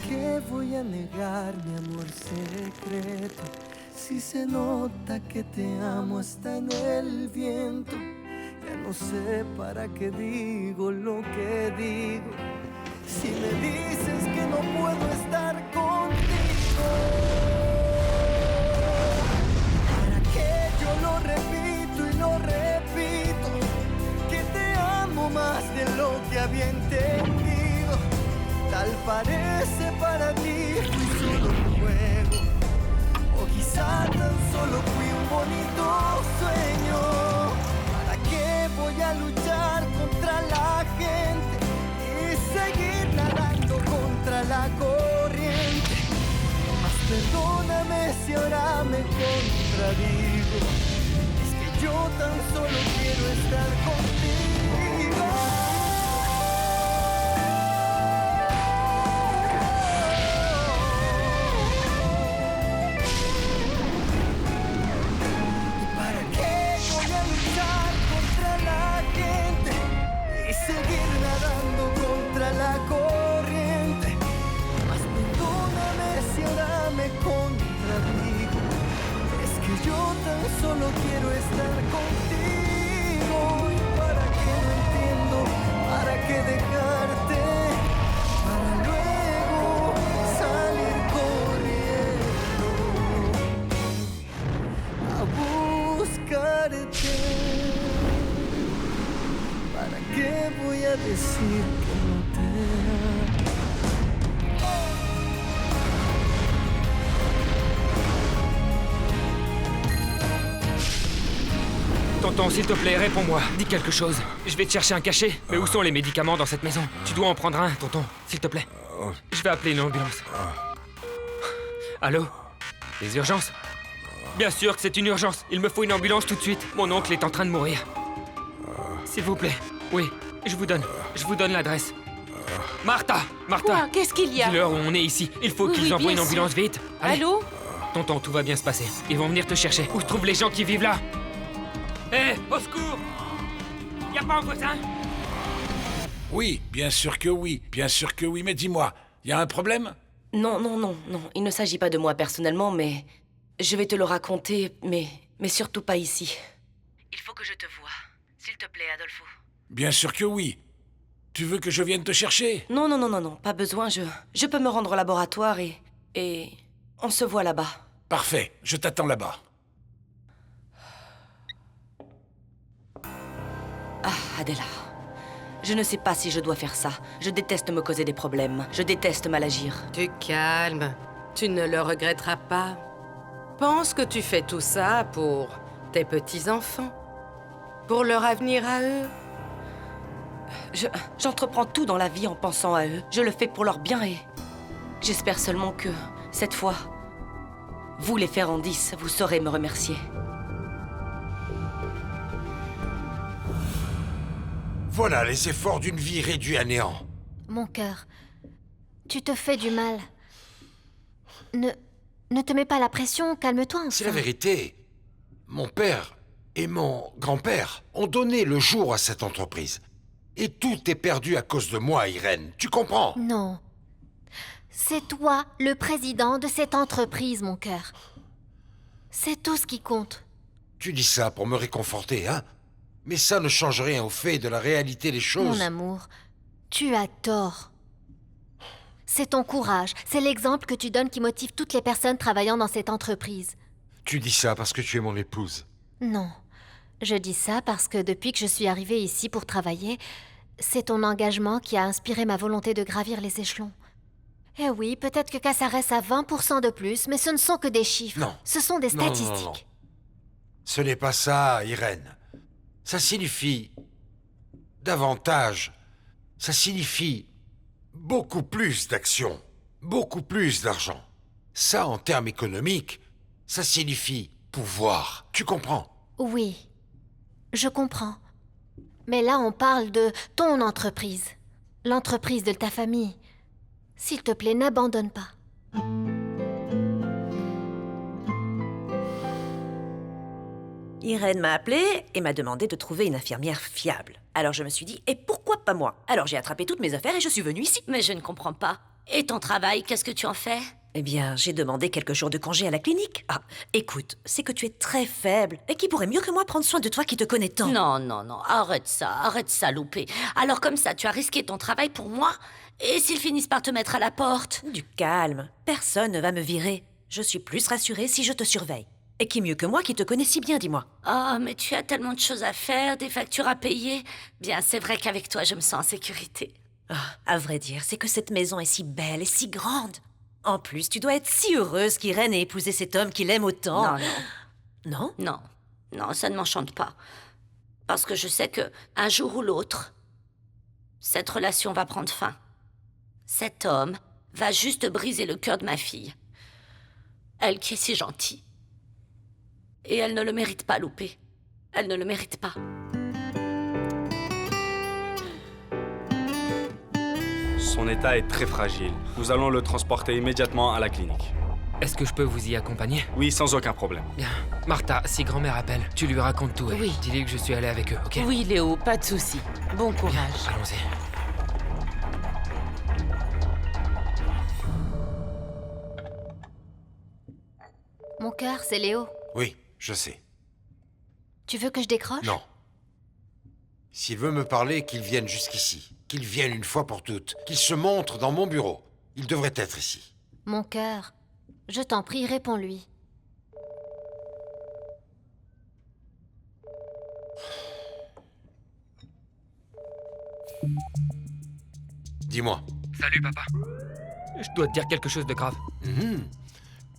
qué voy a negar mi amor secreto? Si se nota que te amo hasta en el viento. Ya no sé para qué digo lo que digo. Si me dices que no puedo estar contigo, ¿para qué yo lo repito y lo repito? Que te amo más de lo que había entendido. Tal parece para ti fui solo un juego, o quizá tan solo fui un bonito sueño. ¿Para qué voy a luchar contra la gente y seguir nadando contra la corriente? Mas perdóname si ahora me contradigo. Es que yo tan solo quiero estar contigo. Seguir nadando contra la corriente. Mas perdóname si ahora me contradigo. Es que yo tan solo quiero estar contigo. ¿Y para qué no entiendo? ¿Para qué dejarte? Para luego salir corriendo a buscarte. ¿Para qué voy a decir que no te amo? Tonton, s'il te plaît, réponds-moi. Dis quelque chose. Je vais te chercher un cachet. Mais où sont les médicaments dans cette maison? Tu dois en prendre un, tonton, s'il te plaît. Je vais appeler une ambulance. Allô? Les urgences? Bien sûr que c'est une urgence. Il me faut une ambulance tout de suite. Mon oncle est en train de mourir. S'il vous plaît. Oui, je vous donne l'adresse. Martha! Quoi? Qu'est-ce qu'il y a? Dis-leur où on est ici. Il faut Oui, qu'ils envoient une bien ambulance sûr. vite. Allez. Allô? Tonton, tout va bien se passer. Ils vont venir te chercher. Où se trouvent les gens qui vivent là? Hé, au secours! Y a pas un voisin? Oui, bien sûr que oui. Bien sûr que oui, mais dis-moi, y a un problème? Non. Il ne s'agit pas de moi personnellement, mais... Je vais te le raconter, mais surtout pas ici. Il faut que je te voie. S'il te plaît, Adolfo. Bien sûr que oui. Tu veux que je vienne te chercher? Non, pas besoin. Je peux me rendre au laboratoire et... On se voit là-bas. Parfait, je t'attends là-bas. Ah, Adela. Je ne sais pas si je dois faire ça. Je déteste me causer des problèmes. Je déteste mal agir. Tu calmes. Tu ne le regretteras pas. Pense que tu fais tout ça pour tes petits-enfants. Pour leur avenir à eux. J'entreprends tout dans la vie en pensant à eux. Je le fais pour leur bien et... J'espère seulement que, cette fois, vous les Ferrandis, vous saurez me remercier. Voilà les efforts d'une vie réduite à néant. Mon cœur, tu te fais du mal. Ne te mets pas la pression, calme-toi enfin. C'est la vérité. Mon père et mon grand-père ont donné le jour à cette entreprise. Et tout est perdu à cause de moi, Irène. Tu comprends? Non. C'est toi, le président de cette entreprise, mon cœur. C'est tout ce qui compte. Tu dis ça pour me réconforter, hein? Mais ça ne change rien au fait de la réalité des choses. Mon amour, tu as tort. C'est ton courage, c'est l'exemple que tu donnes qui motive toutes les personnes travaillant dans cette entreprise. Tu dis ça parce que tu es mon épouse. Non. Je dis ça parce que depuis que je suis arrivée ici pour travailler, c'est ton engagement qui a inspiré ma volonté de gravir les échelons. Eh oui, peut-être que ça reste à 20% de plus, mais ce ne sont que des chiffres. Non. Ce sont des statistiques. Non. Ce n'est pas ça, Irène. Ça signifie davantage. Ça signifie beaucoup plus d'action, beaucoup plus d'argent. Ça, en termes économiques, ça signifie pouvoir. Tu comprends? Oui, je comprends. Mais là, on parle de ton entreprise. L'entreprise de ta famille. S'il te plaît, n'abandonne pas. Irène m'a appelée et m'a demandé de trouver une infirmière fiable. Alors je me suis dit, et pourquoi pas moi? Alors j'ai attrapé toutes mes affaires et je suis venue ici. Mais je ne comprends pas. Et ton travail, qu'est-ce que tu en fais? Eh bien, j'ai demandé quelques jours de congé à la clinique. Ah, écoute, c'est que tu es très faible. Et qui pourrait mieux que moi prendre soin de toi qui te connais tant? Non, non, non, arrête ça, Loupé. Alors comme ça, tu as risqué ton travail pour moi? Et s'ils finissent par te mettre à la porte? Du calme, personne ne va me virer. Je suis plus rassurée si je te surveille. Et qui mieux que moi qui te connais si bien, dis-moi? Oh, mais tu as tellement de choses à faire, des factures à payer. Bien, c'est vrai qu'avec toi, je me sens en sécurité. Ah, à vrai dire, c'est que cette maison est si belle et si grande. En plus, tu dois être si heureuse qu'Irène ait épousé cet homme qui l'aime autant. Non, non. Non? Non, non, ça ne m'enchante pas. Parce que je sais que, un jour ou l'autre, cette relation va prendre fin. Cet homme va juste briser le cœur de ma fille. Elle qui est si gentille. Et elle ne le mérite pas, Loupé. Elle ne le mérite pas. Son état est très fragile. Nous allons le transporter immédiatement à la clinique. Est-ce que je peux vous y accompagner? Oui, sans aucun problème. Bien. Martha, si grand-mère appelle, tu lui racontes tout. Oui. Dis-lui que je suis allé avec eux, ok? Oui, Léo, pas de souci. Bon courage. Allons-y. Mon cœur, c'est Léo. Oui, je sais. Tu veux que je décroche? Non. S'il veut me parler, qu'il vienne jusqu'ici. Qu'il vienne une fois pour toutes. Qu'il se montre dans mon bureau. Il devrait être ici. Mon cœur, je t'en prie, réponds-lui. Dis-moi. Salut, papa. Je dois te dire quelque chose de grave.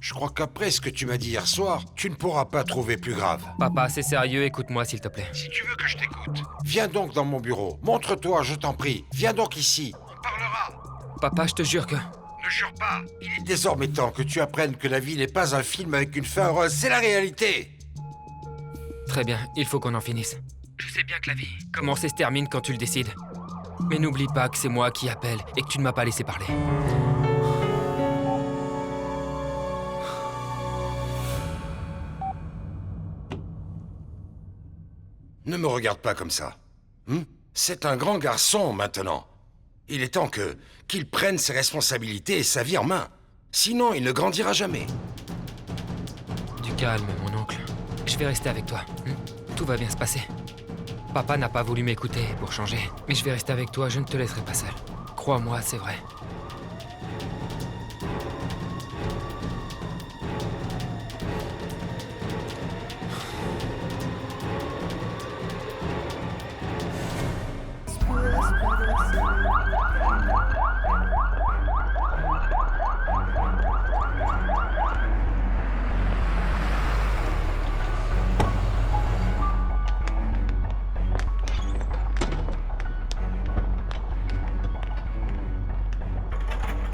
Je crois qu'après ce que tu m'as dit hier soir, tu ne pourras pas trouver plus grave. Papa, c'est sérieux, écoute-moi s'il te plaît. Si tu veux que je t'écoute, viens donc dans mon bureau. Montre-toi, je t'en prie. Viens donc ici. On parlera. Papa, je te jure que... Ne jure pas. Il est désormais temps que tu apprennes que la vie n'est pas un film avec une fin heureuse. C'est la réalité. Très bien, il faut qu'on en finisse. Je sais bien que la vie commence et se termine quand tu le décides. Mais n'oublie pas que c'est moi qui appelle et que tu ne m'as pas laissé parler. Ne me regarde pas comme ça. C'est un grand garçon maintenant. Il est temps qu'il prenne ses responsabilités et sa vie en main. Sinon, il ne grandira jamais. Du calme, mon oncle. Je vais rester avec toi. Tout va bien se passer. Papa n'a pas voulu m'écouter pour changer. Mais je vais rester avec toi, je ne te laisserai pas seul. Crois-moi, c'est vrai.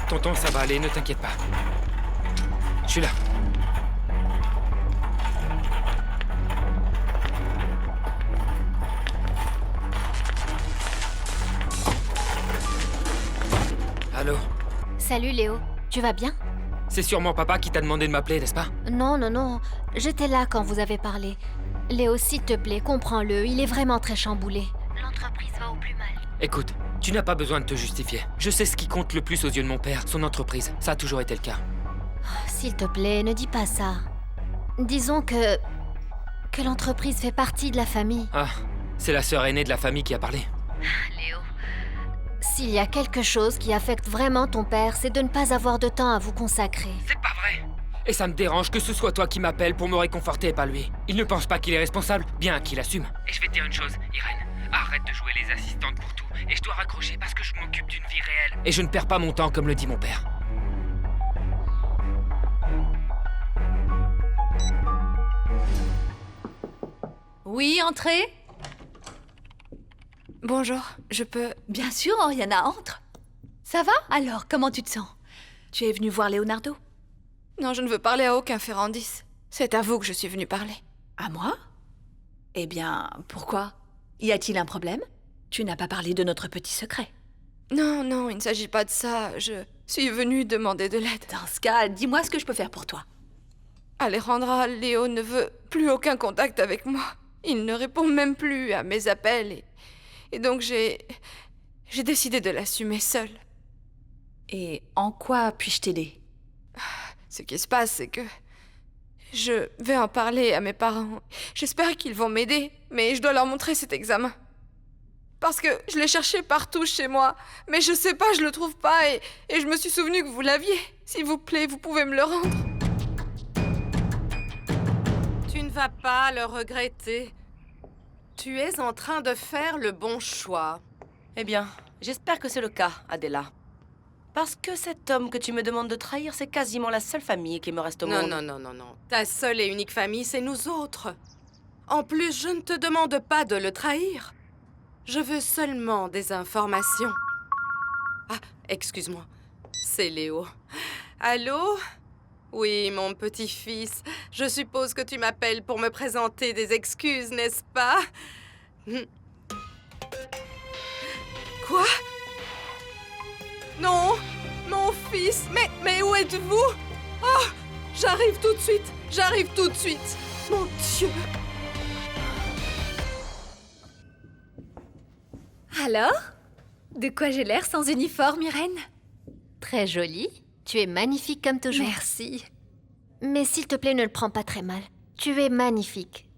Tonton, ça va aller, ne t'inquiète pas. Je suis là. Allô? Salut Léo, tu vas bien? C'est sûrement papa qui t'a demandé de m'appeler, n'est-ce pas? Non, non, non, j'étais là quand vous avez parlé. Léo, s'il te plaît, comprends-le, il est vraiment très chamboulé. L'entreprise va au plus mal. Écoute, tu n'as pas besoin de te justifier. Je sais ce qui compte le plus aux yeux de mon père, son entreprise. Ça a toujours été le cas. S'il te plaît, ne dis pas ça. Disons que l'entreprise fait partie de la famille. Ah, c'est la sœur aînée de la famille qui a parlé. Léo, s'il y a quelque chose qui affecte vraiment ton père, c'est de ne pas avoir de temps à vous consacrer. C'est pas vrai! Et ça me dérange que ce soit toi qui m'appelles pour me réconforter et pas lui. Il ne pense pas qu'il est responsable, bien qu'il assume. Et je vais te dire une chose, Irène. Arrête de jouer les assistantes pour tout. Et je dois raccrocher parce que je m'occupe d'une vie réelle. Et je ne perds pas mon temps comme le dit mon père. Oui, entrez. Bonjour, je peux... Bien sûr, Oriana, entre. Ça va? Alors, comment tu te sens? Tu es venue voir Leonardo? Non, je ne veux parler à aucun Ferrandis. C'est à vous que je suis venue parler. À moi? Eh bien, pourquoi? Y a-t-il un problème? Tu n'as pas parlé de notre petit secret. Non, non, il ne s'agit pas de ça. Je suis venue demander de l'aide. Dans ce cas, dis-moi ce que je peux faire pour toi. Alejandra, Léo ne veut plus aucun contact avec moi. Il ne répond même plus à mes appels et donc j'ai décidé de l'assumer seule. Et en quoi puis-je t'aider? Ce qui se passe, c'est que... Je vais en parler à mes parents. J'espère qu'ils vont m'aider, mais je dois leur montrer cet examen. Parce que je l'ai cherché partout chez moi, mais je sais pas, je le trouve pas, et je me suis souvenu que vous l'aviez. S'il vous plaît, vous pouvez me le rendre. Tu ne vas pas le regretter. Tu es en train de faire le bon choix. Eh bien, j'espère que c'est le cas, Adela. Parce que cet homme que tu me demandes de trahir, c'est quasiment la seule famille qui me reste au monde. Non. Ta seule et unique famille, c'est nous autres. En plus, je ne te demande pas de le trahir. Je veux seulement des informations. Ah, excuse-moi. C'est Léo. Allô? Oui, mon petit-fils. Je suppose que tu m'appelles pour me présenter des excuses, n'est-ce pas? Quoi? Non! Mon fils! Mais où êtes-vous? Oh! J'arrive tout de suite! Mon Dieu! Alors? De quoi j'ai l'air sans uniforme, Irène? Très jolie. Tu es magnifique comme toujours. Merci. Mais s'il te plaît, ne le prends pas très mal. Tu es magnifique.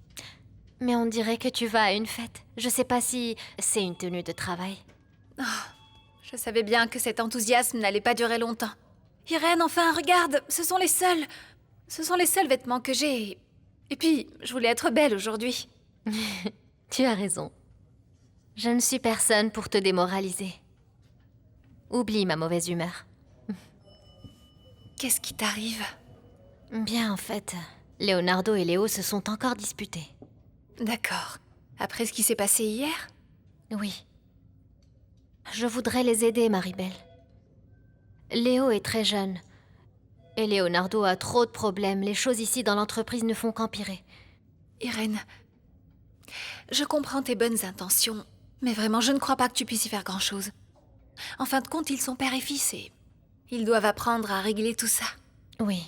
Mais on dirait que tu vas à une fête. Je sais pas si c'est une tenue de travail. Oh, je savais bien que cet enthousiasme n'allait pas durer longtemps. Irène, enfin, regarde, ce sont les seuls vêtements que j'ai. Et puis, je voulais être belle aujourd'hui. Tu as raison. Je ne suis personne pour te démoraliser. Oublie ma mauvaise humeur. Qu'est-ce qui t'arrive? Bien, en fait, Leonardo et Léo se sont encore disputés. D'accord. Après ce qui s'est passé hier? Oui. Je voudrais les aider, Maribel. Léo est très jeune. Et Leonardo a trop de problèmes. Les choses ici dans l'entreprise ne font qu'empirer. Irène, je comprends tes bonnes intentions, mais vraiment, je ne crois pas que tu puisses y faire grand-chose. En fin de compte, ils sont père et fils et ils doivent apprendre à régler tout ça. Oui.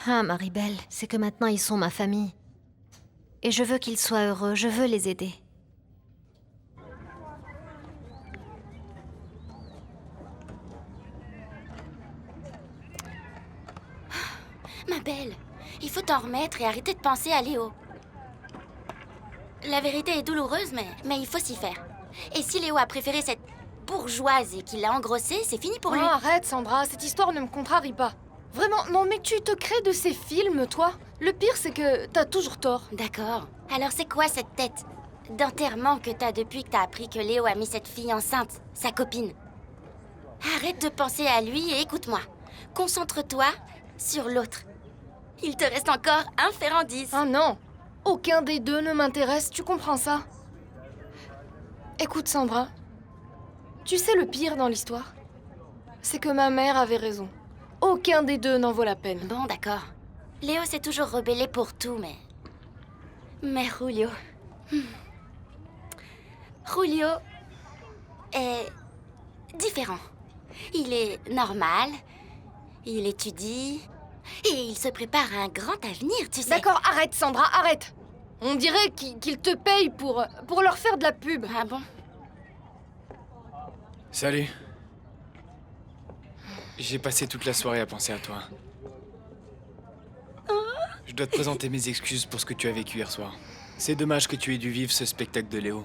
Ah, Maribel, c'est que maintenant ils sont ma famille. Et je veux qu'ils soient heureux, je veux les aider. Ma belle, il faut t'en remettre et arrêter de penser à Léo. La vérité est douloureuse, mais il faut s'y faire. Et si Léo a préféré cette bourgeoise et qu'il l'a engrossée, c'est fini pour lui. Oh, arrête, Sandra, cette histoire ne me contrarie pas. Vraiment, non mais tu te crées de ces films, toi. Le pire, c'est que t'as toujours tort. D'accord. Alors c'est quoi cette tête d'enterrement que t'as depuis que t'as appris que Léo a mis cette fille enceinte, sa copine? Arrête de penser à lui et écoute-moi. Concentre-toi sur l'autre. Il te reste encore un fer en 10. Ah non, aucun des deux ne m'intéresse, tu comprends ça? Écoute, Sandra, tu sais le pire dans l'histoire? C'est que ma mère avait raison. Aucun des deux n'en vaut la peine. Bon, d'accord. Léo s'est toujours rebellé pour tout, mais... Mais Julio... Julio est différent. Il est normal, il étudie, et il se prépare à un grand avenir, tu sais. D'accord, arrête, Sandra, arrête. On dirait qu'ils te payent pour leur faire de la pub. Ah bon? Salut. J'ai passé toute la soirée à penser à toi. Je dois te présenter mes excuses pour ce que tu as vécu hier soir. C'est dommage que tu aies dû vivre ce spectacle de Léo.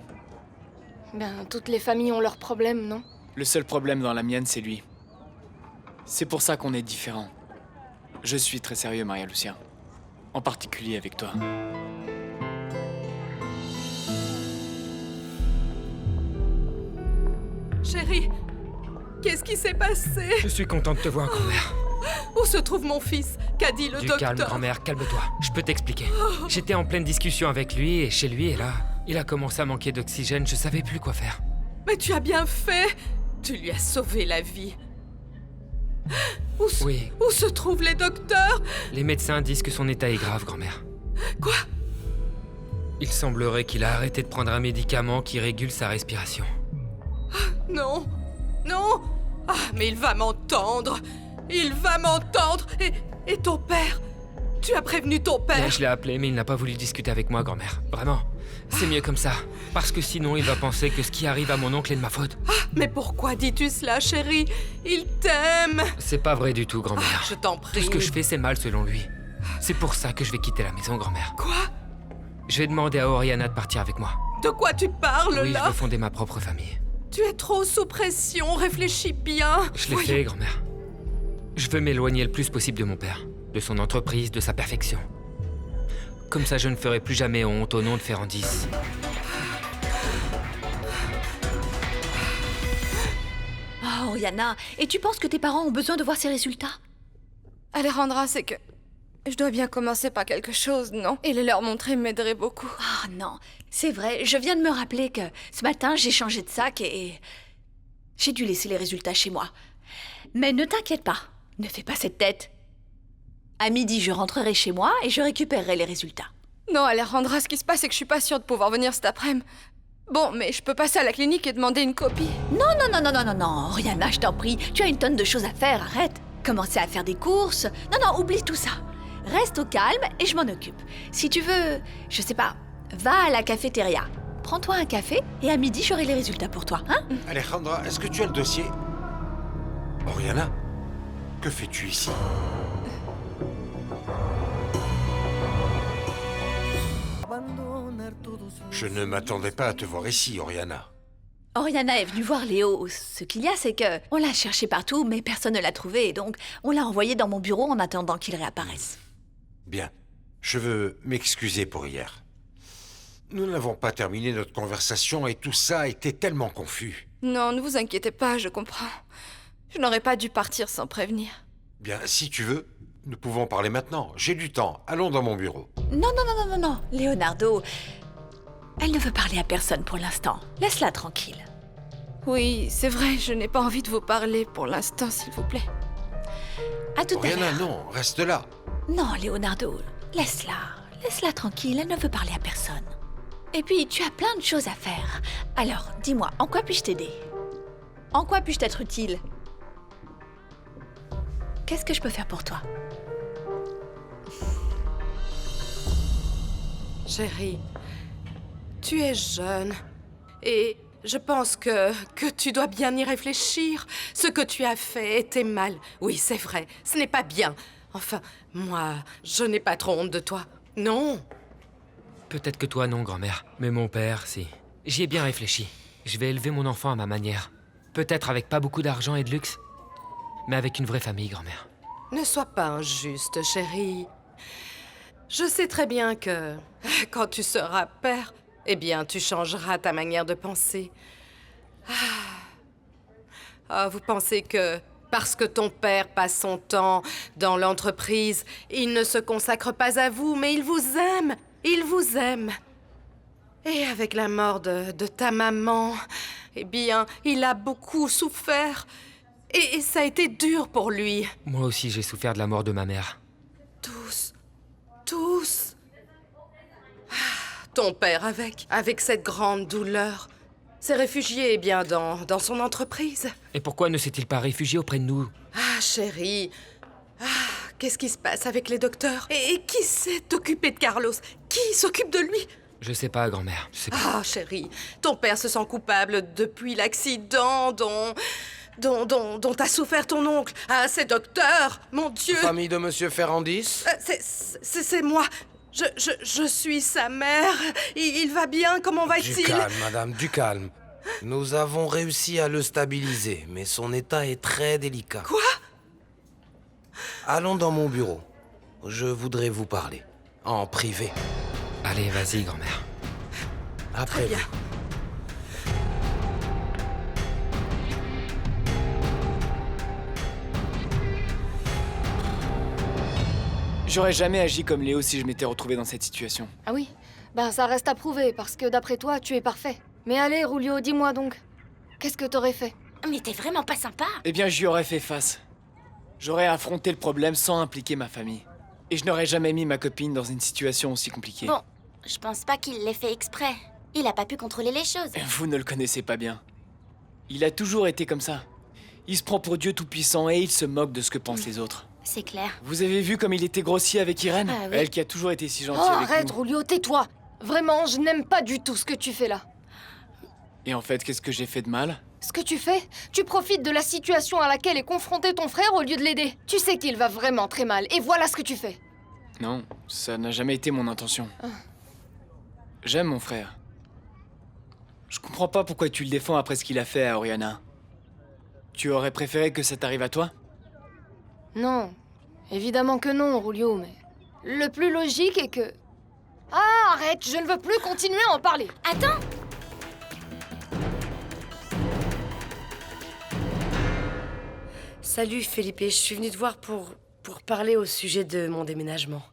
Ben, toutes les familles ont leurs problèmes, non? Le seul problème dans la mienne, c'est lui. C'est pour ça qu'on est différents. Je suis très sérieux, Maria Lucia. En particulier avec toi. Chérie, qu'est-ce qui s'est passé? Je suis content de te voir, grand-mère. Où se trouve mon fils? Qu'a dit le docteur? Calme, grand-mère, calme-toi. Je peux t'expliquer. J'étais en pleine discussion avec lui et chez lui, et là, il a commencé à manquer d'oxygène. Je savais plus quoi faire. Mais tu as bien fait. Tu lui as sauvé la vie. Où se trouvent les docteurs? Les médecins disent que son état est grave, grand-mère. Quoi? Il semblerait qu'il a arrêté de prendre un médicament qui régule sa respiration. Non. Non. Ah, mais il va m'entendre. Il va m'entendre. Et ton père? Tu as prévenu ton père? Bien, je l'ai appelé, mais il n'a pas voulu discuter avec moi, grand-mère. Vraiment. C'est mieux comme ça. Parce que sinon, il va penser que ce qui arrive à mon oncle est de ma faute. Mais pourquoi dis-tu cela, chérie? Il t'aime. C'est pas vrai du tout, grand-mère. Je t'en prie. Tout ce que je fais, c'est mal selon lui. C'est pour ça que je vais quitter la maison, grand-mère. Quoi? Je vais demander à Oriana de partir avec moi. De quoi tu parles, Oui, là? je veux fonder ma propre famille. Tu es trop sous pression, réfléchis bien. Je l'ai fait, grand-mère. Je veux m'éloigner le plus possible de mon père, de son entreprise, de sa perfection. Comme ça, je ne ferai plus jamais honte au nom de Ferrandis. Oh, Oriana, et tu penses que tes parents ont besoin de voir ces résultats? Alejandra, c'est que... Je dois bien commencer par quelque chose, non? Et les leur montrer m'aiderait beaucoup. Ah non, c'est vrai, je viens de me rappeler que ce matin, j'ai changé de sac et... j'ai dû laisser les résultats chez moi. Mais ne t'inquiète pas, ne fais pas cette tête. À midi, je rentrerai chez moi et je récupérerai les résultats. Non, Alejandra, ce qui se passe, c'est que je suis pas sûre de pouvoir venir cet après-midi. Bon, mais je peux passer à la clinique et demander une copie. Non, Oriana, je t'en prie, tu as une tonne de choses à faire, arrête. Commencer à faire des courses. Non, oublie tout ça. Reste au calme et je m'en occupe. Si tu veux, je sais pas, va à la cafétéria. Prends-toi un café et à midi, j'aurai les résultats pour toi, hein? Alejandra, est-ce que tu as le dossier? Oriana, que fais-tu ici? Je ne m'attendais pas à te voir ici, Oriana. Oriana est venue voir Léo. Ce qu'il y a, c'est que on l'a cherché partout, mais personne ne l'a trouvé, et donc on l'a envoyé dans mon bureau en attendant qu'il réapparaisse. Bien. Je veux m'excuser pour hier. Nous n'avons pas terminé notre conversation et tout ça était tellement confus. Non, ne vous inquiétez pas, je comprends. Je n'aurais pas dû partir sans prévenir. Bien, si tu veux, nous pouvons parler maintenant. J'ai du temps. Allons dans mon bureau. Non, Leonardo. Elle ne veut parler à personne pour l'instant. Laisse-la tranquille. Oui, c'est vrai, je n'ai pas envie de vous parler pour l'instant, s'il vous plaît. À tout à Oriana, l'heure. non, reste là. Non, Leonardo, laisse-la. Laisse-la tranquille, elle ne veut parler à personne. Et puis, tu as plein de choses à faire. Alors, dis-moi, en quoi puis-je t'aider? En quoi puis-je t'être utile? Qu'est-ce que je peux faire pour toi? Chérie, tu es jeune et je pense que tu dois bien y réfléchir. Ce que tu as fait était mal. Oui, c'est vrai, ce n'est pas bien. Enfin, moi, je n'ai pas trop honte de toi. Non. Peut-être que toi, non, grand-mère. Mais mon père, si. J'y ai bien réfléchi. Je vais élever mon enfant à ma manière. Peut-être avec pas beaucoup d'argent et de luxe, mais avec une vraie famille, grand-mère. Ne sois pas injuste, chérie. Je sais très bien que quand tu seras père, eh bien, tu changeras ta manière de penser. Vous pensez que parce que ton père passe son temps dans l'entreprise, il ne se consacre pas à vous, mais il vous aime. Il vous aime. Et avec la mort de ta maman, eh bien, il a beaucoup souffert. Et ça a été dur pour lui. Moi aussi, j'ai souffert de la mort de ma mère. Tous. Ton père avec cette grande douleur, s'est réfugié, eh bien, dans son entreprise. Et pourquoi ne s'est-il pas réfugié auprès de nous? Ah, chérie. Qu'est-ce qui se passe avec les docteurs? Et qui s'est occupé de Carlos? Qui s'occupe de lui? Je sais pas, grand-mère, je sais pas. Chérie, ton père se sent coupable depuis l'accident dont a souffert ton oncle. Ces docteurs, mon Dieu! Famille de Monsieur Ferrandis? C'est moi. Je suis sa mère. Il va bien, comment va-t-il? Du calme, madame, du calme. Nous avons réussi à le stabiliser, mais son état est très délicat. Quoi? Allons dans mon bureau. Je voudrais vous parler. En privé. Allez, vas-y, grand-mère. Après vous. J'aurais jamais agi comme Léo si je m'étais retrouvé dans cette situation. Ah oui? Bah ça reste à prouver, parce que d'après toi, tu es parfait. Mais allez, Rulio, dis-moi donc. Qu'est-ce que t'aurais fait? Mais t'es vraiment pas sympa. Eh bien, j'y aurais fait face. J'aurais affronté le problème sans impliquer ma famille. Et je n'aurais jamais mis ma copine dans une situation aussi compliquée. Bon, je pense pas qu'il l'ait fait exprès. Il a pas pu contrôler les choses. Vous ne le connaissez pas bien. Il a toujours été comme ça. Il se prend pour Dieu tout-puissant et il se moque de ce que pensent les autres. C'est clair. Vous avez vu comme il était grossier avec Irène? Ah oui. Elle qui a toujours été si gentille Oh, avec arrête, nous. Rulio, tais-toi! Vraiment, je n'aime pas du tout ce que tu fais là. Et en fait, qu'est-ce que j'ai fait de mal? Ce que tu fais, tu profites de la situation à laquelle est confronté ton frère au lieu de l'aider. Tu sais qu'il va vraiment très mal, et voilà ce que tu fais. Non, ça n'a jamais été mon intention. J'aime mon frère. Je comprends pas pourquoi tu le défends après ce qu'il a fait à Oriana. Tu aurais préféré que ça t'arrive à toi? Non, évidemment que non, Rulio, mais... Le plus logique est que... Ah, arrête, je ne veux plus continuer à en parler. Attends! Salut Felipe, je suis venue te voir pour parler au sujet de mon déménagement.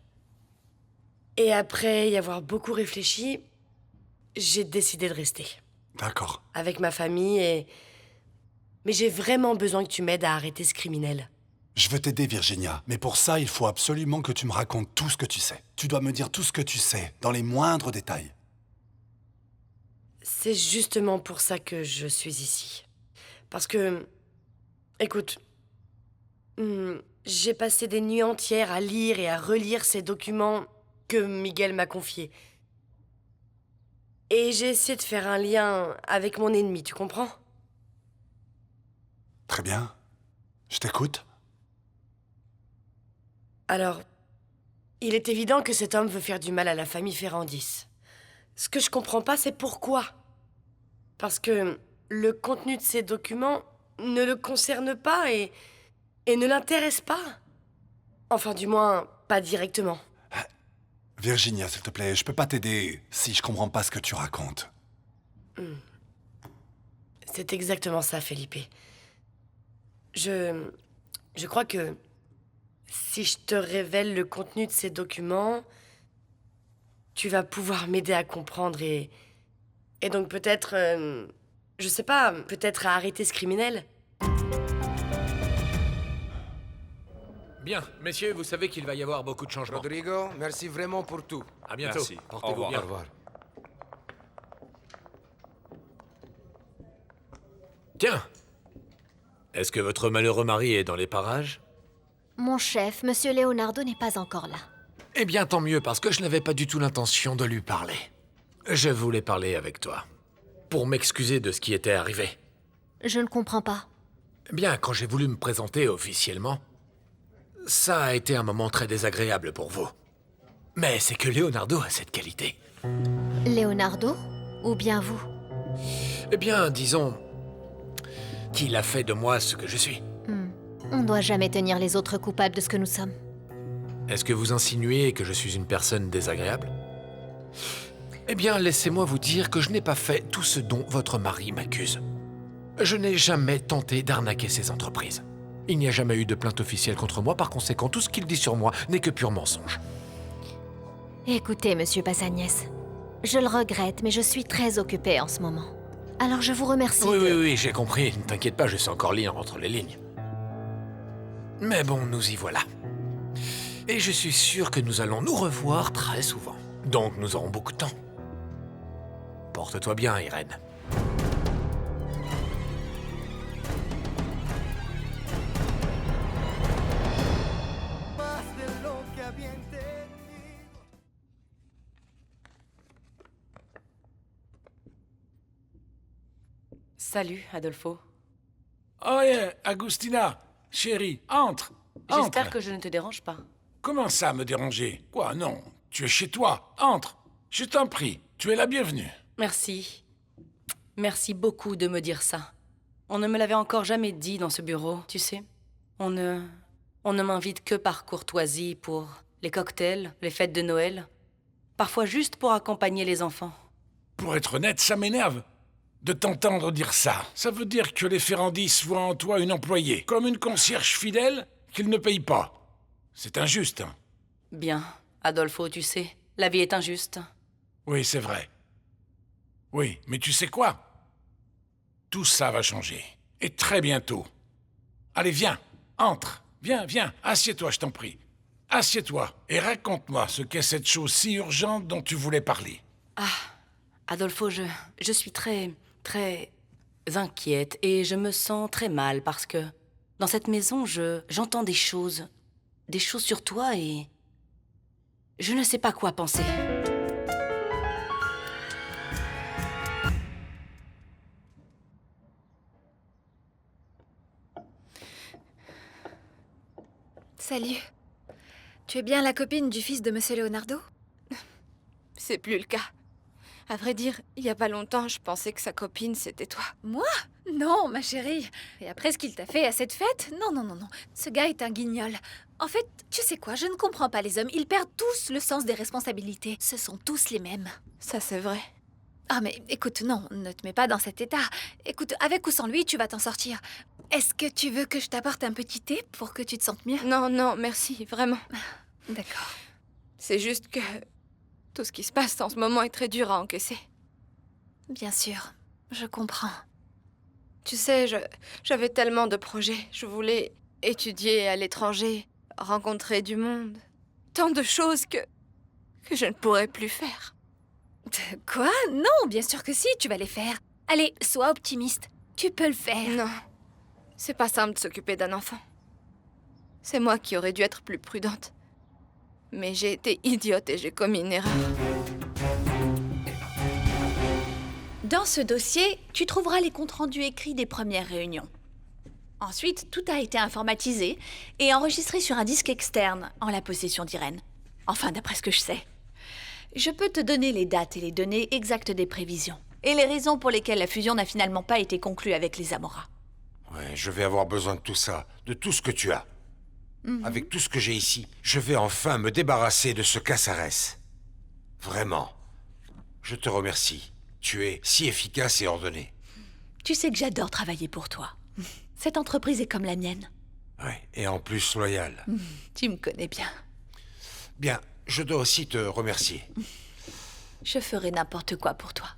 Et après y avoir beaucoup réfléchi, j'ai décidé de rester. D'accord. Avec ma famille Mais j'ai vraiment besoin que tu m'aides à arrêter ce criminel. Je veux t'aider, Virginia, mais pour ça, il faut absolument que tu me racontes tout ce que tu sais. Tu dois me dire tout ce que tu sais, dans les moindres détails. C'est justement pour ça que je suis ici. Parce que... Écoute... j'ai passé des nuits entières à lire et à relire ces documents que Miguel m'a confiés. Et j'ai essayé de faire un lien avec mon ennemi, tu comprends? Très bien. Je t'écoute. Alors, il est évident que cet homme veut faire du mal à la famille Ferrandis. Ce que je comprends pas, c'est pourquoi. Parce que le contenu de ces documents ne le concerne pas et ne l'intéresse pas. Enfin, du moins, pas directement. Virginia, s'il te plaît, je peux pas t'aider si je comprends pas ce que tu racontes. C'est exactement ça, Felipe. Je crois que si je te révèle le contenu de ces documents, tu vas pouvoir m'aider à comprendre et donc peut-être, je sais pas, peut-être à arrêter ce criminel. Bien, messieurs, vous savez qu'il va y avoir beaucoup de changements. Rodrigo, merci vraiment pour tout. À bientôt. Merci. Portez-vous bien. Au revoir. Tiens, est-ce que votre malheureux mari est dans les parages? Mon chef, Monsieur Leonardo, n'est pas encore là. Eh bien, tant mieux, parce que je n'avais pas du tout l'intention de lui parler. Je voulais parler avec toi, pour m'excuser de ce qui était arrivé. Je ne comprends pas. Eh bien, quand j'ai voulu me présenter officiellement, ça a été un moment très désagréable pour vous. Mais c'est que Leonardo a cette qualité. Leonardo? Ou bien vous? Eh bien, disons qu'il a fait de moi ce que je suis. On ne doit jamais tenir les autres coupables de ce que nous sommes. Est-ce que vous insinuez que je suis une personne désagréable? Eh bien, laissez-moi vous dire que je n'ai pas fait tout ce dont votre mari m'accuse. Je n'ai jamais tenté d'arnaquer ces entreprises. Il n'y a jamais eu de plainte officielle contre moi, par conséquent, tout ce qu'il dit sur moi n'est que pur mensonge. Écoutez, Monsieur Passagnès, je le regrette, mais je suis très occupée en ce moment. Alors je vous remercie. Oui, j'ai compris. Ne t'inquiète pas, je sais encore lire entre les lignes. Mais bon, nous y voilà. Et je suis sûr que nous allons nous revoir très souvent. Donc nous aurons beaucoup de temps. Porte-toi bien, Irène. Salut, Adolfo. Oh yeah, Agustina, chérie, entre. J'espère que je ne te dérange pas. Comment ça, me déranger? Quoi, non, tu es chez toi. Entre. Je t'en prie, tu es la bienvenue. Merci. Merci beaucoup de me dire ça. On ne me l'avait encore jamais dit dans ce bureau, tu sais. On ne m'invite que par courtoisie pour les cocktails, les fêtes de Noël. Parfois juste pour accompagner les enfants. Pour être honnête, ça m'énerve de t'entendre dire ça. Ça veut dire que les Ferrandis voient en toi une employée, comme une concierge fidèle qu'ils ne payent pas. C'est injuste. Bien, Adolfo, tu sais, la vie est injuste. Oui, c'est vrai. Oui, mais tu sais quoi? Tout ça va changer. Et très bientôt. Allez, viens, entre. Viens, assieds-toi, je t'en prie. Assieds-toi et raconte-moi ce qu'est cette chose si urgente dont tu voulais parler. Ah, Adolfo, je suis très inquiète et je me sens très mal parce que dans cette maison, j'entends des choses sur toi et je ne sais pas quoi penser. Salut. Tu es bien la copine du fils de Monsieur Leonardo? C'est plus le cas. À vrai dire, il y a pas longtemps, je pensais que sa copine, c'était toi. Moi? Non, ma chérie. Et après ce qu'il t'a fait à cette fête? Non, non, non, non. Ce gars est un guignol. En fait, tu sais quoi, je ne comprends pas les hommes. Ils perdent tous le sens des responsabilités. Ce sont tous les mêmes. Ça, c'est vrai. Ah mais écoute, non, ne te mets pas dans cet état. Écoute, avec ou sans lui, tu vas t'en sortir. Est-ce que tu veux que je t'apporte un petit thé pour que tu te sentes mieux? Non, non, merci, vraiment. D'accord. C'est juste que tout ce qui se passe en ce moment est très dur à encaisser. Bien sûr, je comprends. Tu sais, j'avais tellement de projets. Je voulais étudier à l'étranger, rencontrer du monde. Tant de choses que je ne pourrais plus faire. Quoi? Non, bien sûr que si, tu vas les faire. Allez, sois optimiste. Tu peux le faire. Non, c'est pas simple de s'occuper d'un enfant. C'est moi qui aurais dû être plus prudente. Mais j'ai été idiote et j'ai commis une erreur. Dans ce dossier, tu trouveras les comptes rendus écrits des premières réunions. Ensuite, tout a été informatisé et enregistré sur un disque externe en la possession d'Irène. Enfin, d'après ce que je sais. Je peux te donner les dates et les données exactes des prévisions. Et les raisons pour lesquelles la fusion n'a finalement pas été conclue avec les Amora. Ouais, je vais avoir besoin de tout ça, de tout ce que tu as. Avec tout ce que j'ai ici, je vais enfin me débarrasser de ce Cassarès. Vraiment. Je te remercie. Tu es si efficace et ordonné. Tu sais que j'adore travailler pour toi. Cette entreprise est comme la mienne. Ouais, et en plus loyale. Tu me connais bien. Bien, je dois aussi te remercier. Je ferai n'importe quoi pour toi.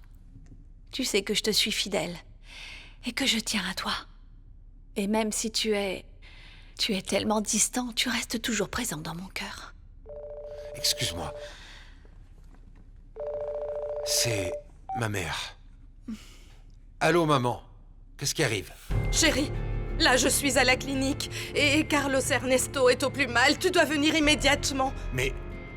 Tu sais que je te suis fidèle et que je tiens à toi. Et même si tu es tellement distant, tu restes toujours présent dans mon cœur. Excuse-moi. C'est ma mère. Allô, maman. Qu'est-ce qui arrive? Chérie, là je suis à la clinique et Carlos Ernesto est au plus mal. Tu dois venir immédiatement. Mais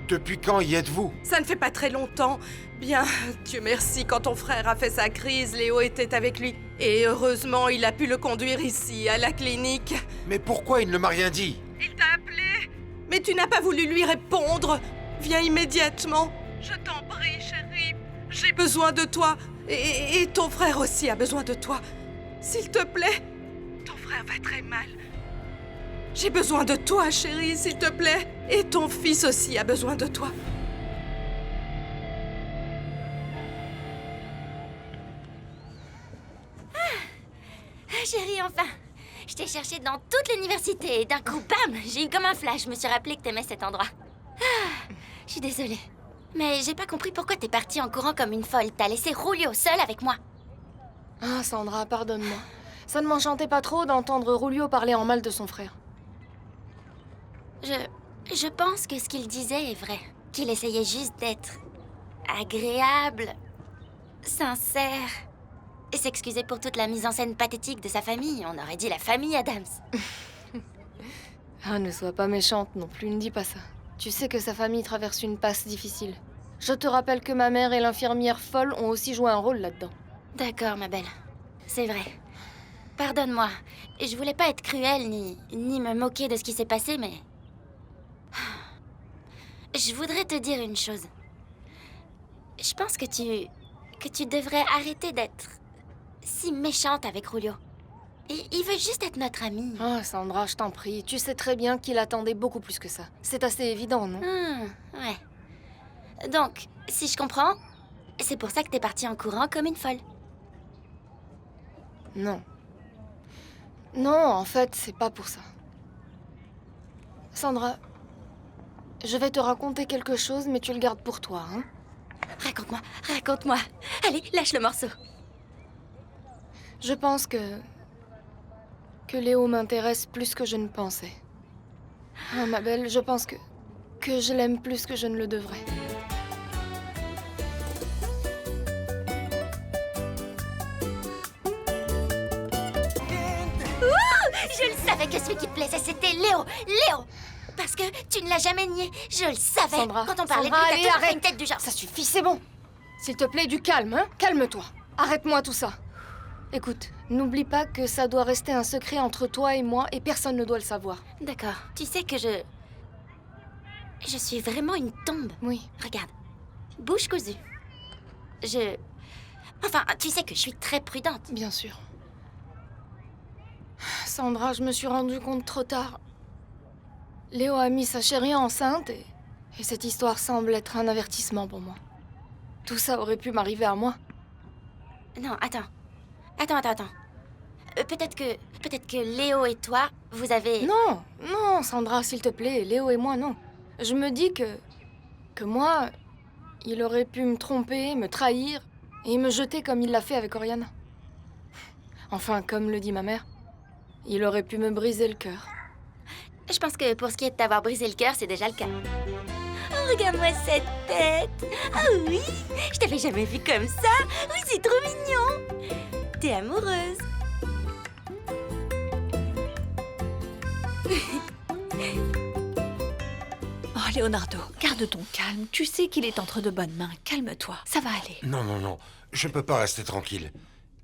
depuis quand y êtes-vous? Ça ne fait pas très longtemps. Bien, Dieu merci, quand ton frère a fait sa crise, Léo était avec lui. Et heureusement, il a pu le conduire ici, à la clinique. Mais pourquoi il ne m'a rien dit? Il t'a appelé? Mais tu n'as pas voulu lui répondre. Viens immédiatement. Je t'en prie, chérie. J'ai besoin de toi. Et ton frère aussi a besoin de toi. S'il te plaît. Ton frère va très mal. J'ai besoin de toi, chérie, s'il te plaît. Et ton fils aussi a besoin de toi. Chérie, enfin! Je t'ai cherché dans toute l'université et d'un coup, bam! J'ai eu comme un flash. Je me suis rappelé que t'aimais cet endroit. Je suis désolée. Mais j'ai pas compris pourquoi t'es partie en courant comme une folle. T'as laissé Rulio seul avec moi. Ah, Sandra, pardonne-moi. Ça ne m'enchantait pas trop d'entendre Rulio parler en mal de son frère. Je pense que ce qu'il disait est vrai. Qu'il essayait juste d'être agréable, sincère, et s'excuser pour toute la mise en scène pathétique de sa famille. On aurait dit la famille Adams. Ah, ne sois pas méchante non plus, ne dis pas ça. Tu sais que sa famille traverse une passe difficile. Je te rappelle que ma mère et l'infirmière folle ont aussi joué un rôle là-dedans. D'accord, ma belle. C'est vrai. Pardonne-moi. Je voulais pas être cruelle ni me moquer de ce qui s'est passé, mais... Je voudrais te dire une chose. Je pense que tu devrais arrêter d'être si méchante avec Rulio. Il veut juste être notre ami. Ah, Sandra, je t'en prie. Tu sais très bien qu'il attendait beaucoup plus que ça. C'est assez évident, non? Ouais. Donc, si je comprends, c'est pour ça que t'es partie en courant comme une folle. Non. Non, en fait, c'est pas pour ça. Sandra, je vais te raconter quelque chose, mais tu le gardes pour toi, hein? Raconte-moi. Allez, lâche le morceau. Je pense que Léo m'intéresse plus que je ne pensais. Ah, ma belle, je pense que je l'aime plus que je ne le devrais. Je le savais que celui qui te plaisait, c'était Léo. Léo! Parce que tu ne l'as jamais nié. Je le savais. Sandra, quand on parlait Sandra, de lui, allez, t'as toujours fait arrête. une tête du genre. Ça suffit, c'est bon. S'il te plaît, du calme, hein? Calme-toi. Arrête-moi tout ça. Écoute, n'oublie pas que ça doit rester un secret entre toi et moi et personne ne doit le savoir. D'accord. Tu sais que je suis vraiment une tombe. Oui. Regarde. Bouche cousue. Enfin, tu sais que je suis très prudente. Bien sûr. Sandra, je me suis rendu compte trop tard. Léo a mis sa chérie enceinte et cette histoire semble être un avertissement pour moi. Tout ça aurait pu m'arriver à moi. Non, attends. Peut-être que Léo et toi, vous avez... Non, Sandra, s'il te plaît, Léo et moi, non. Je me dis que moi, il aurait pu me tromper, me trahir et me jeter comme il l'a fait avec Oriana. Enfin, comme le dit ma mère, il aurait pu me briser le cœur. Je pense que pour ce qui est de t'avoir brisé le cœur, c'est déjà le cas. Oh, regarde-moi cette tête. Oh oui, je t'avais jamais vue comme ça. Oui, c'est trop mignon. T'es amoureuse. Oh, Leonardo, garde ton calme. Tu sais qu'il est entre de bonnes mains. Calme-toi, ça va aller. Non, je ne peux pas rester tranquille.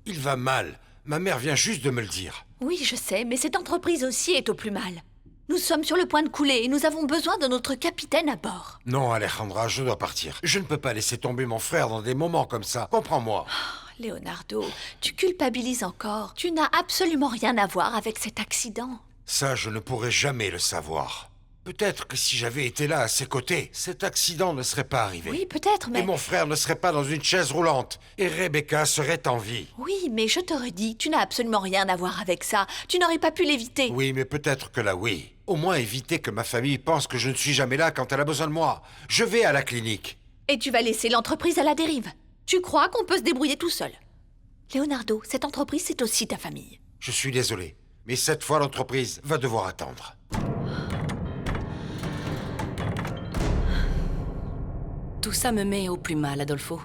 Il va mal. Ma mère vient juste de me le dire. Oui, je sais, mais cette entreprise aussi est au plus mal. Nous sommes sur le point de couler et nous avons besoin de notre capitaine à bord. Non, Alejandra, je dois partir. Je ne peux pas laisser tomber mon frère dans des moments comme ça. Comprends-moi. Oh, Leonardo, tu culpabilises encore. Tu n'as absolument rien à voir avec cet accident. Ça, je ne pourrai jamais le savoir. Peut-être que si j'avais été là à ses côtés, cet accident ne serait pas arrivé. Oui, peut-être, mais... Et mon frère ne serait pas dans une chaise roulante. Et Rebecca serait en vie. Oui, mais je te redis, tu n'as absolument rien à voir avec ça. Tu n'aurais pas pu l'éviter. Oui, mais peut-être que là, oui. Au moins éviter que ma famille pense que je ne suis jamais là quand elle a besoin de moi. Je vais à la clinique. Et tu vas laisser l'entreprise à la dérive. Tu crois qu'on peut se débrouiller tout seul. Leonardo, cette entreprise, c'est aussi ta famille. Je suis désolé, mais cette fois, l'entreprise va devoir attendre. Tout ça me met au plus mal, Adolfo.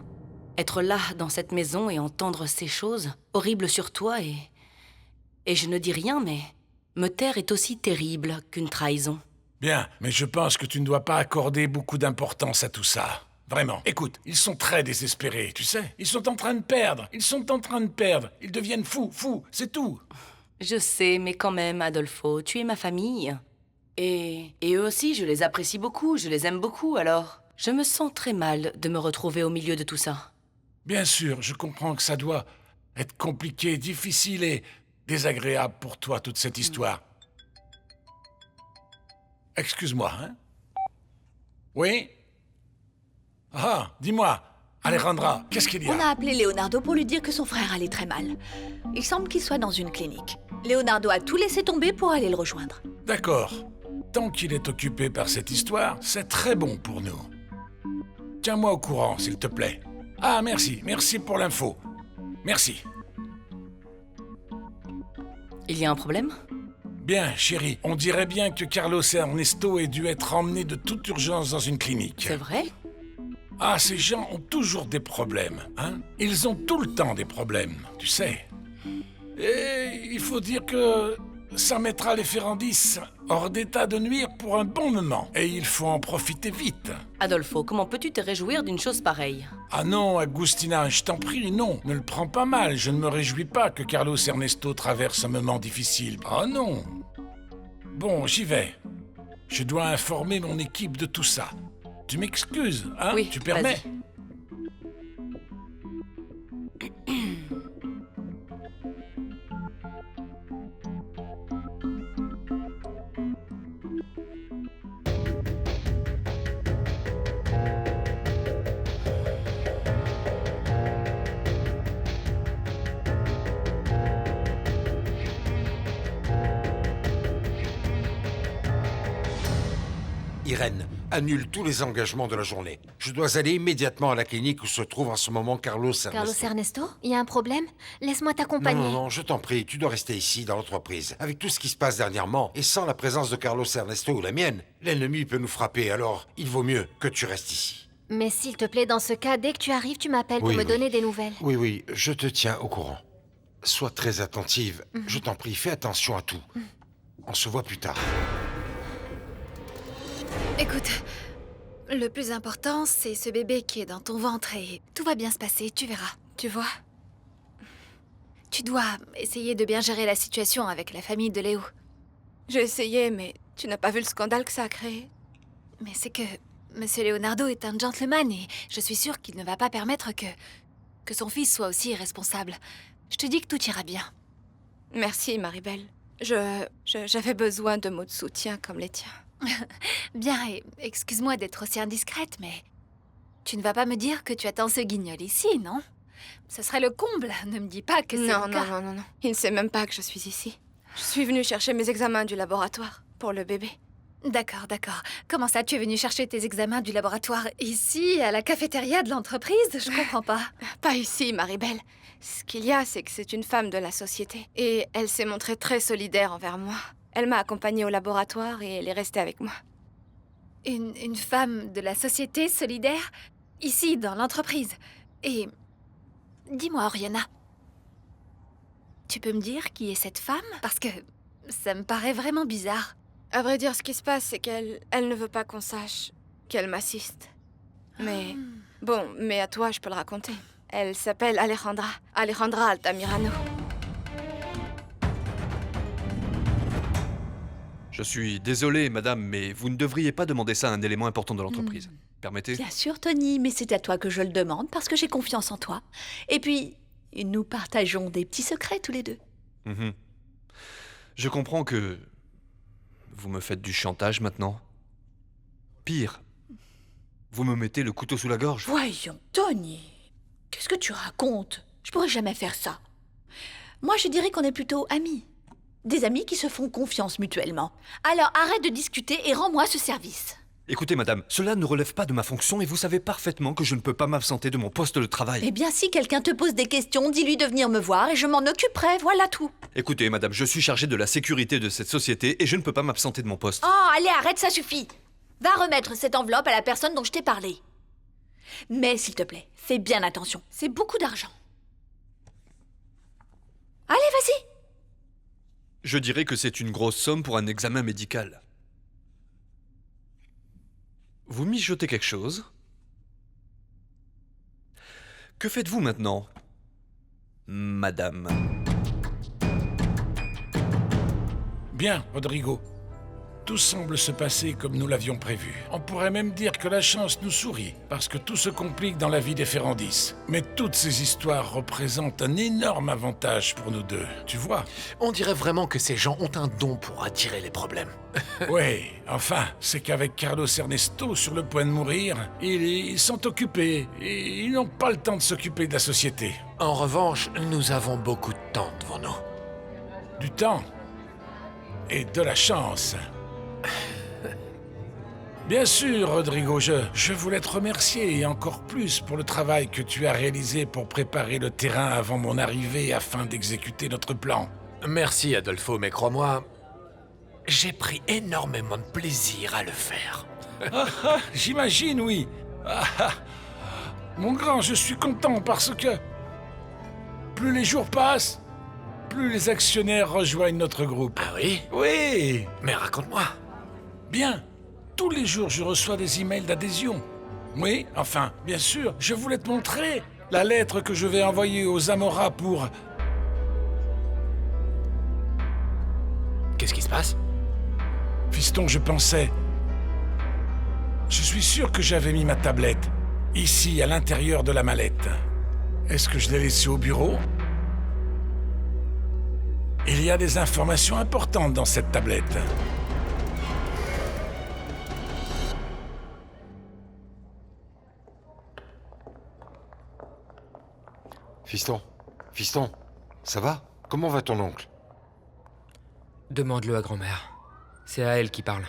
Être là, dans cette maison, et entendre ces choses, horribles sur toi, et je ne dis rien, mais me taire est aussi terrible qu'une trahison. Bien, mais je pense que tu ne dois pas accorder beaucoup d'importance à tout ça. Vraiment. Écoute, ils sont très désespérés, tu sais. Ils sont en train de perdre. Ils deviennent fous, c'est tout. Je sais, mais quand même, Adolfo, tu es ma famille. Et eux aussi, je les apprécie beaucoup, je les aime beaucoup, alors... Je me sens très mal de me retrouver au milieu de tout ça. Bien sûr, je comprends que ça doit être compliqué, difficile et désagréable pour toi, toute cette histoire. Excuse-moi, hein? Oui? Ah, dis-moi, Alejandra, qu'est-ce qu'il y a? On a appelé Leonardo pour lui dire que son frère allait très mal. Il semble qu'il soit dans une clinique. Leonardo a tout laissé tomber pour aller le rejoindre. D'accord. Tant qu'il est occupé par cette histoire, c'est très bon pour nous. Tiens-moi au courant, s'il te plaît. Ah, merci pour l'info. Merci. Il y a un problème? Bien, chérie, on dirait bien que Carlos et Ernesto aient dû être emmenés de toute urgence dans une clinique. C'est vrai? Ah, ces gens ont toujours des problèmes, hein? Ils ont tout le temps des problèmes, tu sais. Et il faut dire que ça mettra les Ferrandis hors d'état de nuire pour un bon moment. Et il faut en profiter vite. Adolfo, comment peux-tu te réjouir d'une chose pareille? Ah non, Agustina, je t'en prie, non. Ne le prends pas mal. Je ne me réjouis pas que Carlos et Ernesto traversent un moment difficile. Ah non. Bon, j'y vais. Je dois informer mon équipe de tout ça. Tu m'excuses, hein? Oui, tu permets? vas-y. Irène, annule tous les engagements de la journée. Je dois aller immédiatement à la clinique où se trouve en ce moment Carlos Ernesto. Carlos Ernesto? Il y a un problème? Laisse-moi t'accompagner. Non, je t'en prie, tu dois rester ici, dans l'entreprise. Avec tout ce qui se passe dernièrement, et sans la présence de Carlos Ernesto ou la mienne, l'ennemi peut nous frapper, alors il vaut mieux que tu restes ici. Mais s'il te plaît, dans ce cas, dès que tu arrives, tu m'appelles pour me donner des nouvelles. Oui, je te tiens au courant. Sois très attentive, je t'en prie, fais attention à tout. On se voit plus tard. Écoute, le plus important, c'est ce bébé qui est dans ton ventre et tout va bien se passer, tu verras, tu vois. Tu dois essayer de bien gérer la situation avec la famille de Léo. J'ai essayé, mais tu n'as pas vu le scandale que ça a créé. Mais c'est que Monsieur Leonardo est un gentleman et je suis sûre qu'il ne va pas permettre que son fils soit aussi irresponsable. Je te dis que tout ira bien. Merci, Maribel. J'avais besoin de mots de soutien comme les tiens. Bien, et excuse-moi d'être aussi indiscrète, mais tu ne vas pas me dire que tu attends ce guignol ici, non? Ce serait le comble. Ne me dis pas que c'est Non, le cas. non. Il ne sait même pas que je suis ici. Je suis venue chercher mes examens du laboratoire pour le bébé. D'accord. Comment ça, tu es venu chercher tes examens du laboratoire ici, à la cafétéria de l'entreprise? Je comprends pas. Pas ici, Maribel. Ce qu'il y a, c'est que c'est une femme de la société. Et elle s'est montrée très solidaire envers moi. Elle m'a accompagnée au laboratoire et elle est restée avec moi. Une femme de la société solidaire? Ici, dans l'entreprise. Et... dis-moi, Oriana. Tu peux me dire qui est cette femme? Parce que ça me paraît vraiment bizarre. À vrai dire, ce qui se passe, c'est qu'elle ne veut pas qu'on sache qu'elle m'assiste. Mais... bon, mais à toi, je peux le raconter. Elle s'appelle Alejandra. Alejandra Altamirano. Je suis désolé, madame, mais vous ne devriez pas demander ça à un élément important de l'entreprise. Permettez? Bien sûr, Tony, mais c'est à toi que je le demande parce que j'ai confiance en toi. Et puis, nous partageons des petits secrets tous les deux. Mhm. Je comprends que... vous me faites du chantage maintenant. Pire, vous me mettez le couteau sous la gorge. Voyons, Tony, qu'est-ce que tu racontes? Je pourrais jamais faire ça. Moi, je dirais qu'on est plutôt amis. Des amis qui se font confiance mutuellement. Alors arrête de discuter et rends-moi ce service. Écoutez, madame, cela ne relève pas de ma fonction et vous savez parfaitement que je ne peux pas m'absenter de mon poste de travail. Eh bien, si quelqu'un te pose des questions, dis-lui de venir me voir et je m'en occuperai, voilà tout. Écoutez, madame, je suis chargé de la sécurité de cette société et je ne peux pas m'absenter de mon poste. Oh, allez, arrête, ça suffit. Va remettre cette enveloppe à la personne dont je t'ai parlé. Mais, s'il te plaît, fais bien attention. C'est beaucoup d'argent. Allez, vas-y. Je dirais que c'est une grosse somme pour un examen médical. Vous mijotez quelque chose? Que faites-vous maintenant, madame? Bien, Rodrigo. Tout semble se passer comme nous l'avions prévu. On pourrait même dire que la chance nous sourit, parce que tout se complique dans la vie des Ferrandis. Mais toutes ces histoires représentent un énorme avantage pour nous deux, tu vois. On dirait vraiment que ces gens ont un don pour attirer les problèmes. Oui, enfin, c'est qu'avec Carlos Ernesto sur le point de mourir, ils sont occupés et ils n'ont pas le temps de s'occuper de la société. En revanche, nous avons beaucoup de temps devant nous. Du temps et de la chance. Bien sûr, Rodrigo, je voulais te remercier et encore plus pour le travail que tu as réalisé pour préparer le terrain avant mon arrivée afin d'exécuter notre plan. Merci, Adolfo, mais crois-moi, j'ai pris énormément de plaisir à le faire. J'imagine, oui. Mon grand, je suis content parce que plus les jours passent, plus les actionnaires rejoignent notre groupe. Ah oui? Oui. Mais raconte-moi. Bien. Tous les jours, je reçois des emails d'adhésion. Oui, enfin, bien sûr, je voulais te montrer la lettre que je vais envoyer aux Zamora pour... Qu'est-ce qui se passe? Fiston, je pensais... Je suis sûr que j'avais mis ma tablette, ici, à l'intérieur de la mallette. Est-ce que je l'ai laissée au bureau? Il y a des informations importantes dans cette tablette. Fiston, ça va? Comment va ton oncle? Demande-le à grand-mère. C'est à elle qui parle.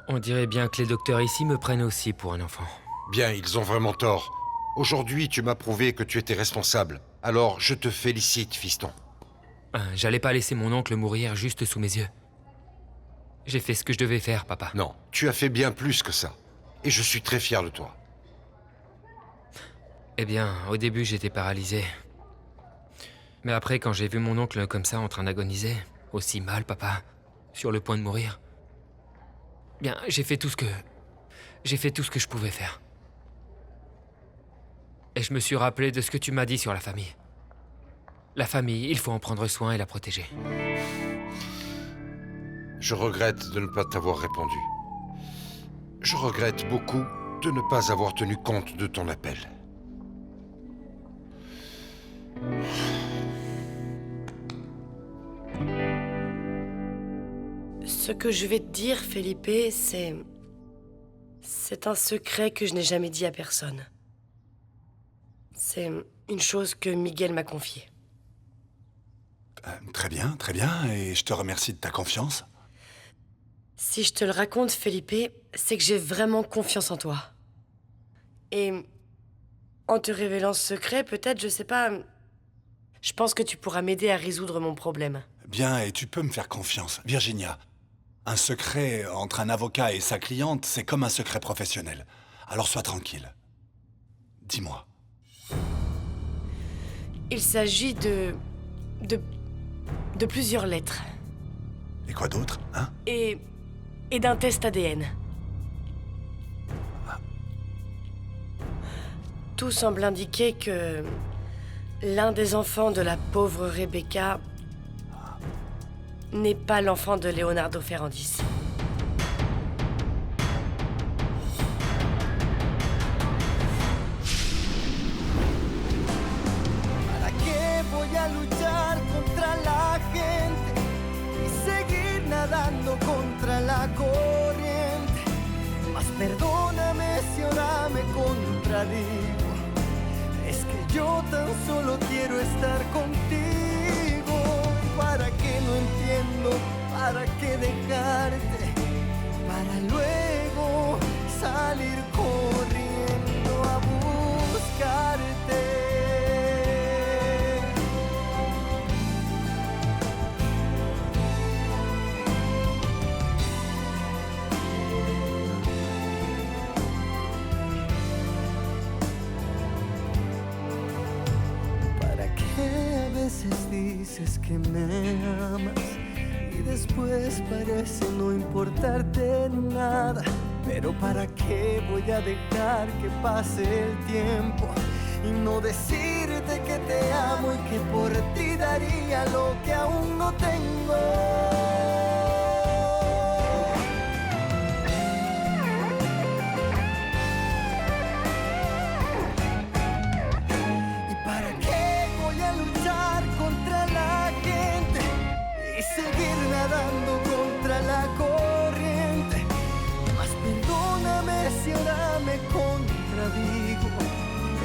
On dirait bien que les docteurs ici me prennent aussi pour un enfant. Bien, ils ont vraiment tort. Aujourd'hui, tu m'as prouvé que tu étais responsable. Alors, je te félicite, fiston. J'allais pas laisser mon oncle mourir juste sous mes yeux. J'ai fait ce que je devais faire, papa. Non, tu as fait bien plus que ça. Et je suis très fier de toi. Eh bien, au début, j'étais paralysé. Mais après, quand j'ai vu mon oncle comme ça, en train d'agoniser, aussi mal, papa, sur le point de mourir, bien, j'ai fait tout ce que je pouvais faire. Et je me suis rappelé de ce que tu m'as dit sur la famille. La famille, il faut en prendre soin et la protéger. Je regrette de ne pas t'avoir répondu. Je regrette beaucoup de ne pas avoir tenu compte de ton appel. Ce que je vais te dire, Felipe, c'est... C'est un secret que je n'ai jamais dit à personne. C'est une chose que Miguel m'a confiée. Très bien, et je te remercie de ta confiance. Si je te le raconte, Felipe, c'est que j'ai vraiment confiance en toi. Et en te révélant ce secret, peut-être, je sais pas... Je pense que tu pourras m'aider à résoudre mon problème. Bien, et tu peux me faire confiance. Virginia, un secret entre un avocat et sa cliente, c'est comme un secret professionnel. Alors sois tranquille. Dis-moi. Il s'agit de plusieurs lettres. Et quoi d'autre, hein? Et d'un test ADN. Tout semble indiquer que l'un des enfants de la pauvre Rebecca n'est pas l'enfant de Leonardo Ferrandis. ¿Para qué voy a luchar contra la gente y seguir nadando contra la corriente? Mas perdóname si ahora me contradigo. Es que yo tan solo quiero estar contigo. ¿Y para qué no entiendo? ¿Para qué dejarte? Para luego salir corriendo a buscarte. A veces dices que me amas y después parece no importarte nada. Pero ¿para qué voy a dejar que pase el tiempo y no decirte que te amo y que por ti daría lo que aún no tengo? Nadando contra la corriente, mas perdóname si ahora me contradigo.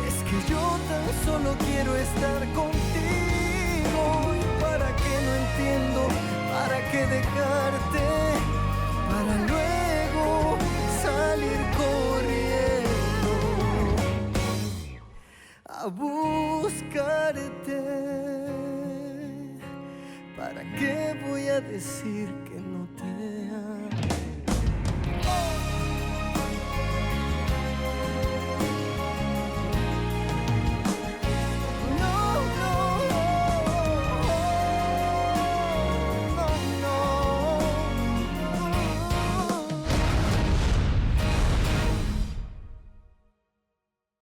Es que yo tan solo quiero estar contigo. ¿Y para qué no entiendo? ¿Para qué dejarte? Para luego salir corriendo a buscarte. ¿Para qué voy a decir que no te amo?